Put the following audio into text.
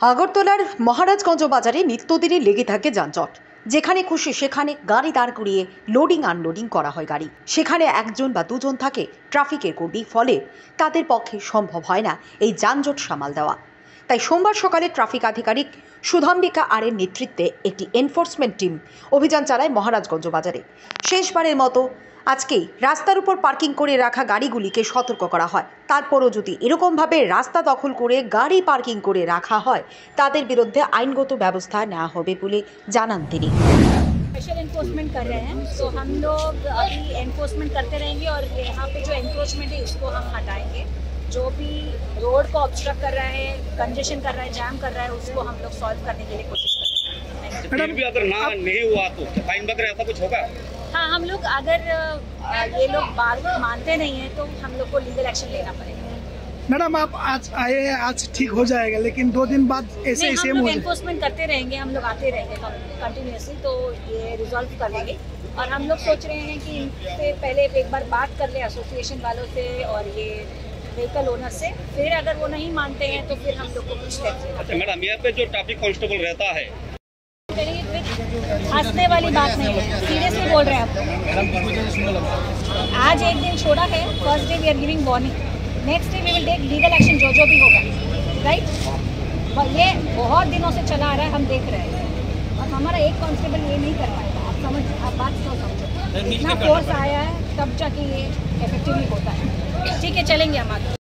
আগরতলার মহারাজগঞ্জ বাজারে নিত্যদিনই লেগে থাকে যানজট। যেখানে খুশি সেখানে গাড়ি দাঁড় করিয়ে লোডিং আনলোডিং করা হয় গাড়ি। সেখানে একজন বা দুজন থাকে ট্রাফিকের কর্মী, ফলে তাদের পক্ষে সম্ভব হয় না এই যানজট সামাল দেওয়া। তাই সোমবার সকালে ট্রাফিক আধিকারিক সুধাম্বিকা আরের নেতৃত্বে একটি এনফোর্সমেন্ট টিম অভিযান চালায় মহারাজগঞ্জ বাজারে। শেষবারের মতো আজকেই রাস্তার উপর পার্কিং করে রাখা গাড়িগুলিকে সতর্ক করা হয়। তারপরও যদি এরকমভাবে রাস্তা দখল করে গাড়ি পার্কিং করে রাখা হয় তাদের বিরুদ্ধে আইনগত ব্যবস্থা নেওয়া হবে বলে জানান তিনি। स्पेशल एनफोर्समेंट कर रहे हैं, तो हम लोग अभी एनफोर्समेंट करते रहेंगे और यहाँ पे जो एनक्रोचमेंट है उसको हम हटाएंगे। जो भी रोड को ऑब्स्ट्रक्ट कर रहा है, कंजेशन कर रहा है, जैम कर रहा है, उसको हम लोग सॉल्व करने के लिए कोशिश कर रहे हैं। फिर भी अगर ना नहीं हुआ तो फाइन वगैरह ऐसा कुछ होगा? हाँ, हम लोग अगर ये लोग बात मानते नहीं हैं तो हम लोग को लीगल एक्शन लेना पड़ेगा। मैडम आप आज आए हैं, आज ठीक हो जाएगा, लेकिन 2 दिन बाद ऐसे ही सेम हो जाएगा। एनफोर्समेंट करते रहेंगे, हम लोग आते रहेंगे कंटिन्यूसली, तो ये रिजॉल्व कर लेंगे। और हम लोग सोच रहे हैं कि इनसे पहले एक बार बात कर ले एसोसिएशन वालों से और ये व्हीकल ओनर से, फिर अगर वो नहीं मानते हैं तो फिर हम लोग को कुछ स्टेप्स लेना। अच्छा मैडम, यहाँ पे जो ट्रैफिक कांस्टेबल रहता है, हंसने वाली बात नहीं है, सीरियसली बोल रहे हैं आप लोग। आज एक दिन छोड़ा है, first day we are giving warning, next day we will take legal action जो भी होगा, राइट। ये बहुत दिनों से चला आ रहा है, हम देख रहे हैं, और हमारा एक कांस्टेबल ये नहीं कर पाएगा। आप बात तो समझो, इतना फोर्स आया है तब जाके ये इफेक्टिवली होता है। ठीक है, चलेंगे हम आगे।